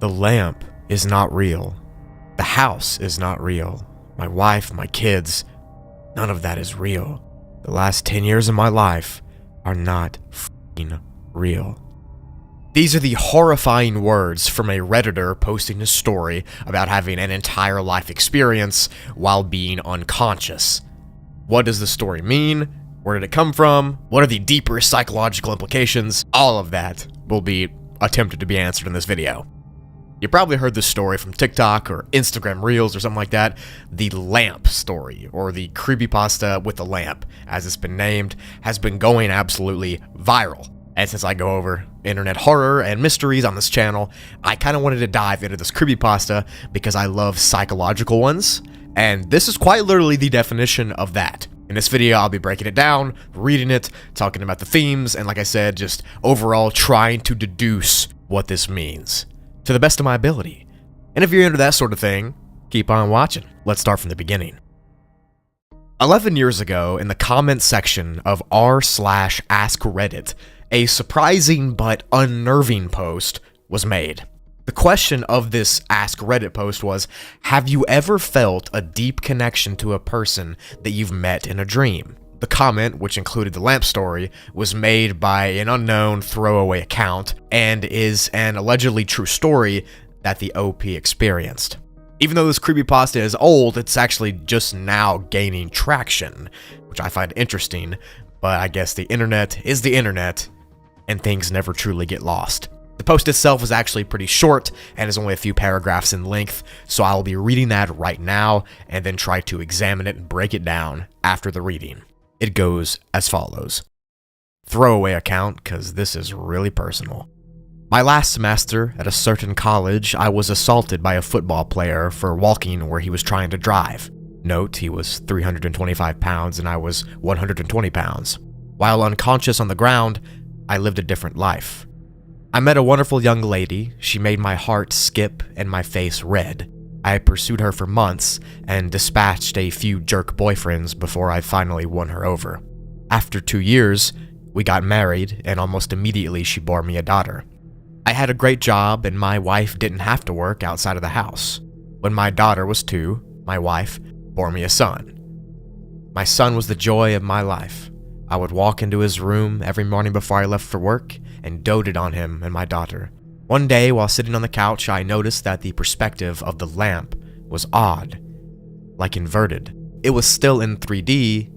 The lamp is not real. The house is not real. My wife, my kids, none of that is real. The last 10 years of my life are not f***ing real. These are the horrifying words from a Redditor posting a story about having an entire life experience while being unconscious. What does the story mean? Where did it come from? What are the deeper psychological implications? All of that will be attempted to be answered in this video. You probably heard this story from TikTok or Instagram Reels or something like that. The lamp story, or the creepypasta with the lamp, as it's been named, has been going absolutely viral. And since I go over internet horror and mysteries on this channel, I kind of wanted to dive into this creepypasta because I love psychological ones, and this is quite literally the definition of that. In this video, I'll be breaking it down, reading it, talking about the themes, and like I said, just overall trying to deduce what this means, to the best of my ability. And if you're into that sort of thing, keep on watching. Let's start from the beginning. 11 years ago, in the comment section of r/AskReddit, a surprising but unnerving post was made. The question of this Ask Reddit post was, have you ever felt a deep connection to a person that you've met in a dream? The comment, which included the lamp story, was made by an unknown throwaway account and is an allegedly true story that the OP experienced. Even though this creepypasta is old, it's actually just now gaining traction, which I find interesting, but I guess the internet is the internet, and things never truly get lost. The post itself is actually pretty short and is only a few paragraphs in length, so I'll be reading that right now and then try to examine it and break it down after the reading. It goes as follows. Throwaway account, because this is really personal. My last semester at a certain college, I was assaulted by a football player for walking where he was trying to drive. Note, he was 325 pounds and I was 120 pounds. While unconscious on the ground, I lived a different life. I met a wonderful young lady. She made my heart skip and my face red. I pursued her for months and dispatched a few jerk boyfriends before I finally won her over. After 2 years, we got married and almost immediately she bore me a daughter. I had a great job and my wife didn't have to work outside of the house. When my daughter was 2, my wife bore me a son. My son was the joy of my life. I would walk into his room every morning before I left for work and doted on him and my daughter. One day, while sitting on the couch, I noticed that the perspective of the lamp was odd, like inverted. It was still in 3D,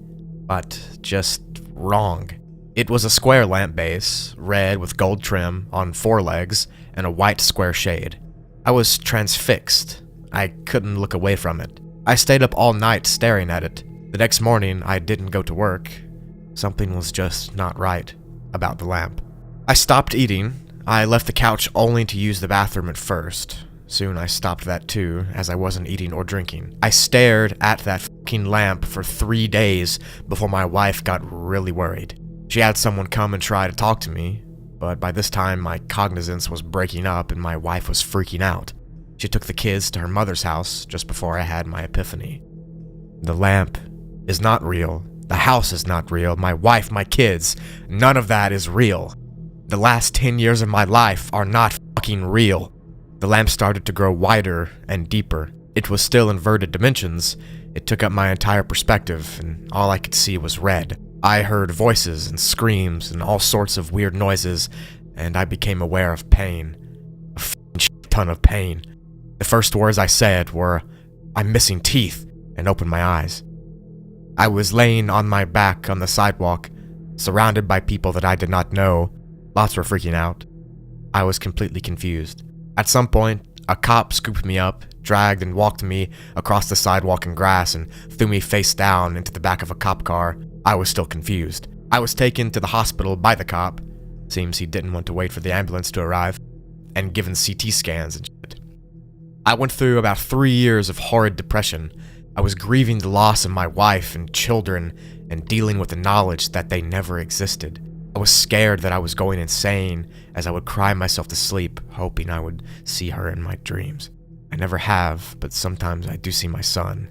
but just wrong. It was a square lamp base, red with gold trim on 4 legs and a white square shade. I was transfixed. I couldn't look away from it. I stayed up all night staring at it. The next morning, I didn't go to work. Something was just not right about the lamp. I stopped eating. I left the couch only to use the bathroom at first. Soon I stopped that too, as I wasn't eating or drinking. I stared at that fucking lamp for 3 days before my wife got really worried. She had someone come and try to talk to me, but by this time my cognizance was breaking up and my wife was freaking out. She took the kids to her mother's house just before I had my epiphany. The lamp is not real. The house is not real. My wife, my kids, none of that is real. The last 10 years of my life are not fucking real. The lamp started to grow wider and deeper. It was still inverted dimensions. It took up my entire perspective, and all I could see was red. I heard voices and screams and all sorts of weird noises, and I became aware of pain. A fucking shit ton of pain. The first words I said were, "I'm missing teeth," and opened my eyes. I was laying on my back on the sidewalk, surrounded by people that I did not know. Lots were freaking out. I was completely confused. At some point, a cop scooped me up, dragged and walked me across the sidewalk and grass, and threw me face down into the back of a cop car. I was still confused. I was taken to the hospital by the cop. Seems he didn't want to wait for the ambulance to arrive, and given CT scans and shit. I went through about 3 years of horrid depression. I was grieving the loss of my wife and children and dealing with the knowledge that they never existed. I was scared that I was going insane as I would cry myself to sleep, hoping I would see her in my dreams. I never have, but sometimes I do see my son.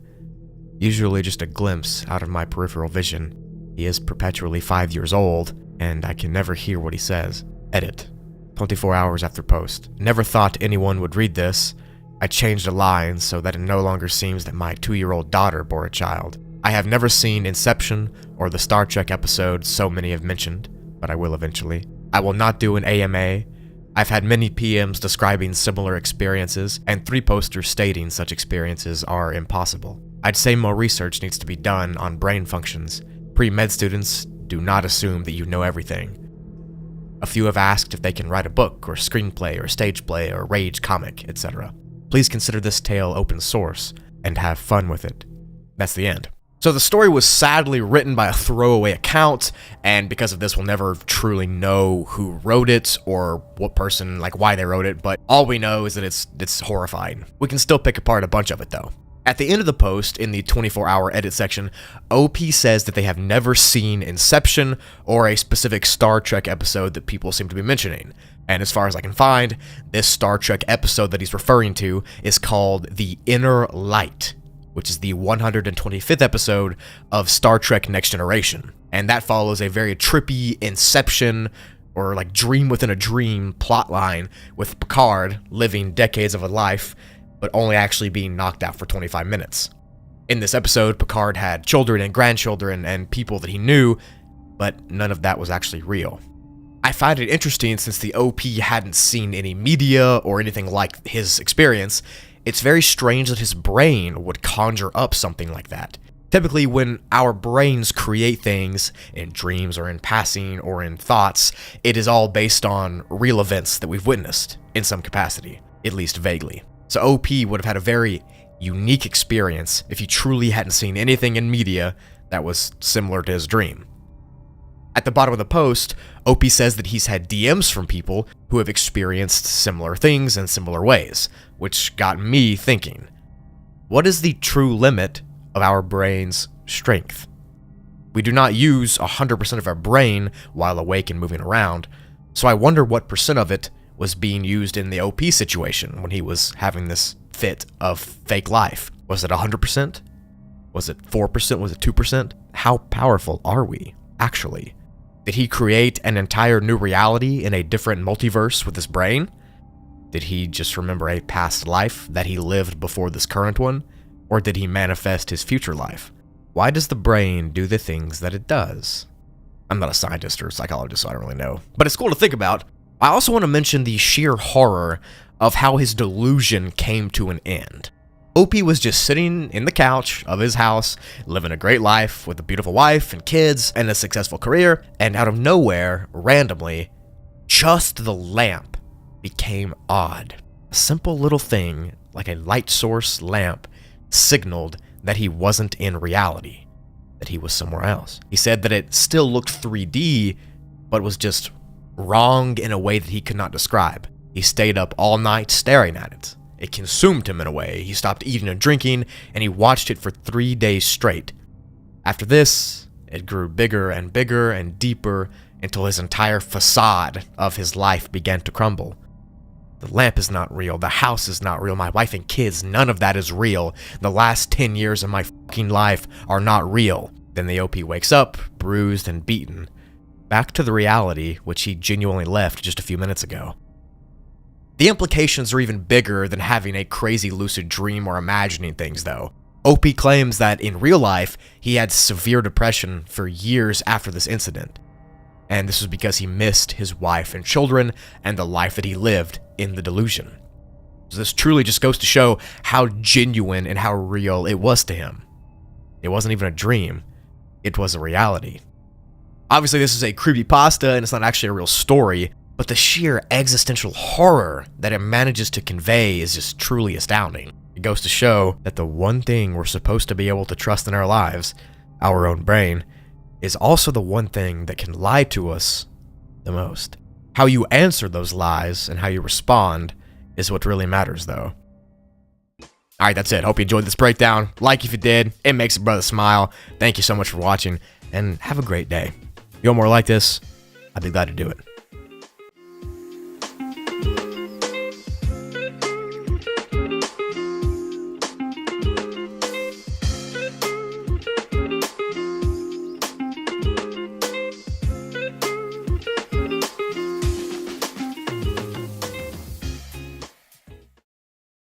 Usually just a glimpse out of my peripheral vision. He is perpetually 5 years old, and I can never hear what he says. Edit. 24 hours after post. Never thought anyone would read this. I changed a line so that it no longer seems that my 2-year-old daughter bore a child. I have never seen Inception or the Star Trek episode so many have mentioned, but I will eventually. I will not do an AMA. I've had many PMs describing similar experiences, and 3 posters stating such experiences are impossible. I'd say more research needs to be done on brain functions. Pre-med students do not assume that you know everything. A few have asked if they can write a book, or screenplay, or stage play, or rage comic, etc. Please consider this tale open source, and have fun with it. That's the end. So the story was sadly written by a throwaway account, and because of this we'll never truly know who wrote it, or what person, why they wrote it, but all we know is that it's horrifying. We can still pick apart a bunch of it though. At the end of the post, in the 24-hour edit section, OP says that they have never seen Inception or a specific Star Trek episode that people seem to be mentioning. And as far as I can find, this Star Trek episode that he's referring to is called The Inner Light, which is the 125th episode of Star Trek Next Generation. And that follows a very trippy Inception, or dream within a dream plotline, with Picard living decades of a life, but only actually being knocked out for 25 minutes. In this episode, Picard had children and grandchildren and people that he knew, but none of that was actually real. I find it interesting since the OP hadn't seen any media or anything like his experience. It's very strange that his brain would conjure up something like that. Typically, when our brains create things in dreams or in passing or in thoughts, it is all based on real events that we've witnessed in some capacity, at least vaguely. So OP would have had a very unique experience if he truly hadn't seen anything in media that was similar to his dream. At the bottom of the post, OP says that he's had DMs from people who have experienced similar things in similar ways, which got me thinking, what is the true limit of our brain's strength? We do not use 100% of our brain while awake and moving around, so I wonder what percent of it was being used in the OP situation when he was having this fit of fake life. Was it 100%? Was it 4%? Was it 2%? How powerful are we, actually? Did he create an entire new reality in a different multiverse with his brain? Did he just remember a past life that he lived before this current one? Or did he manifest his future life? Why does the brain do the things that it does? I'm not a scientist or psychologist, so I don't really know. But it's cool to think about. I also want to mention the sheer horror of how his delusion came to an end. OP was just sitting in the couch of his house, living a great life with a beautiful wife and kids and a successful career, and out of nowhere, randomly, just the lamp became odd. A simple little thing, like a light source lamp, signaled that he wasn't in reality, that he was somewhere else. He said that it still looked 3D, but was just wrong in a way that he could not describe. He stayed up all night staring at it. It consumed him in a way. He stopped eating and drinking, and he watched it for 3 days straight. After this, it grew bigger and bigger and deeper until his entire facade of his life began to crumble. The lamp is not real. The house is not real. My wife and kids, none of that is real. The last 10 years of my fucking life are not real. Then the OP wakes up, bruised and beaten, back to the reality which he genuinely left just a few minutes ago. The implications are even bigger than having a crazy lucid dream or imagining things, though. OP claims that in real life, he had severe depression for years after this incident. And this was because he missed his wife and children and the life that he lived in the delusion. So this truly just goes to show how genuine and how real it was to him. It wasn't even a dream. It was a reality. Obviously, this is a creepypasta and it's not actually a real story, but the sheer existential horror that it manages to convey is just truly astounding. It goes to show that the one thing we're supposed to be able to trust in our lives, our own brain, is also the one thing that can lie to us the most. How you answer those lies and how you respond is what really matters, though. Alright, that's it. Hope you enjoyed this breakdown. Like if you did. It makes a brother smile. Thank you so much for watching, and have a great day. If you want more like this, I'd be glad to do it.